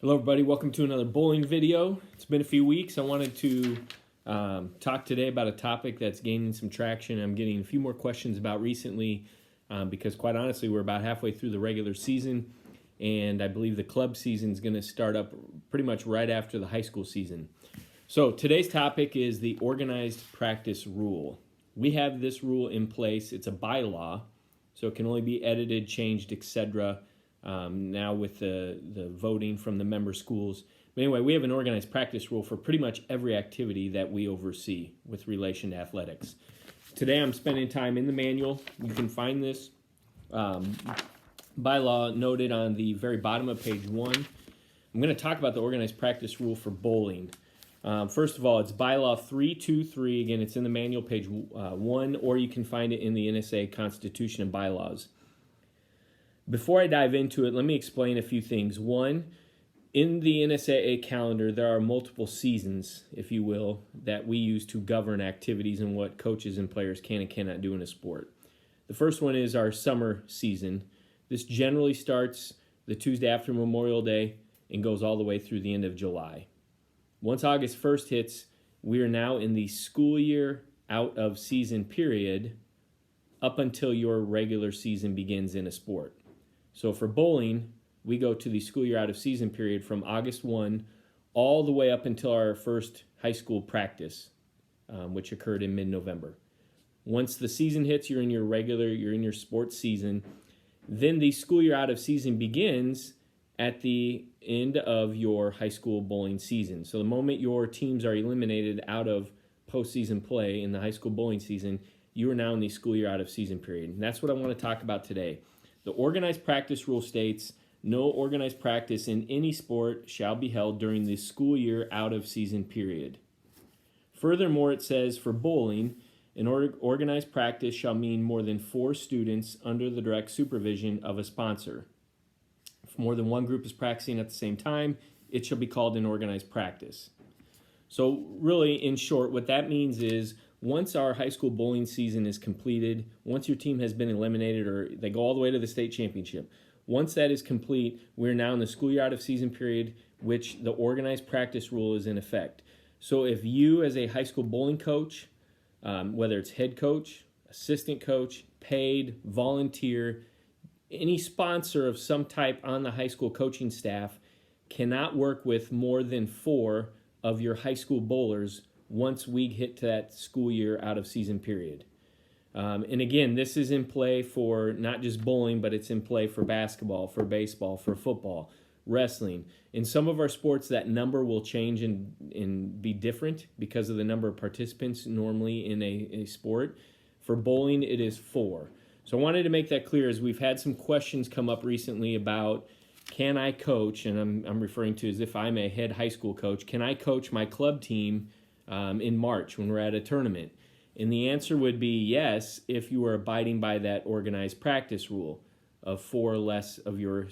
Hello everybody, welcome to another bowling video. It's been a few weeks. I wanted to talk today about a topic that's gaining some traction. I'm getting a few more questions about recently because quite honestly we're about halfway through the regular season and I believe the club season is going to start up pretty much right after the high school season. So today's topic is the organized practice rule. We have this rule in place. It's a bylaw, so it can only be edited, changed, etc. Now with the voting from the member schools. But anyway, we have an organized practice rule for pretty much every activity that we oversee with relation to athletics. Today I'm spending time in the manual. You can find this bylaw noted on the very bottom of page 1. I'm going to talk about the organized practice rule for bowling. First of all, it's bylaw 323. Again, it's in the manual, page 1, or you can find it in the NSA Constitution and Bylaws. Before I dive into it, let me explain a few things. One, in the NSAA calendar, there are multiple seasons, if you will, that we use to govern activities and what coaches and players can and cannot do in a sport. The first one is our summer season. This generally starts the Tuesday after Memorial Day and goes all the way through the end of July. Once August 1st hits, we are now in the school year out of season period up until your regular season begins in a sport. So for bowling, we go to the school year out of season period from August 1 all the way up until our first high school practice, which occurred in mid-November. Once the season hits, you're in your sports season. Then the school year out of season begins at the end of your high school bowling season. So the moment your teams are eliminated out of postseason play in the high school bowling season, you are now in the school year out of season period. And that's what I want to talk about today. The organized practice rule states, no organized practice in any sport shall be held during the school year out of season period. Furthermore, it says for bowling, an organized practice shall mean more than 4 students under the direct supervision of a sponsor. If more than one group is practicing at the same time, it shall be called an organized practice. So really, in short, what that means is once our high school bowling season is completed, once your team has been eliminated or they go all the way to the state championship, once that is complete, we're now in the school year out of season period, which the organized practice rule is in effect. So if you as a high school bowling coach, whether it's head coach, assistant coach, paid, volunteer, any sponsor of some type on the high school coaching staff cannot work with more than 4 of your high school bowlers once we hit to that school year out of season period. And again, this is in play for not just bowling, but it's in play for basketball, for baseball, for football, wrestling. In some of our sports, that number will change and be different because of the number of participants normally in a sport. For bowling, it is 4. So I wanted to make that clear as we've had some questions come up recently about can I coach, and I'm referring to as if I'm a head high school coach, can I coach my club team in March when we're at a tournament? And the answer would be yes if you are abiding by that organized practice rule of 4 or less of your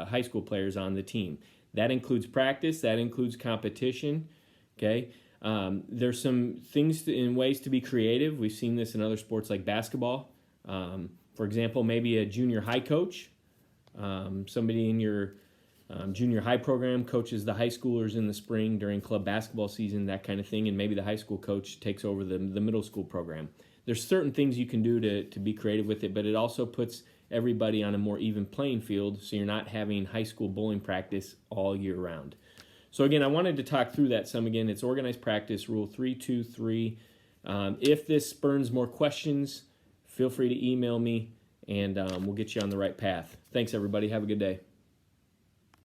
high school players on the team. That includes practice, that includes competition, okay? There's some things in ways to be creative. We've seen this in other sports like basketball. For example, maybe a junior high coach, somebody in your junior high program coaches the high schoolers in the spring during club basketball season, that kind of thing, and maybe the high school coach takes over the middle school program. There's certain things you can do to be creative with it, but it also puts everybody on a more even playing field so you're not having high school bowling practice all year round. So again, I wanted to talk through that some again. It's organized practice, rule 323. If this spurns more questions, feel free to email me, and we'll get you on the right path. Thanks, everybody. Have a good day.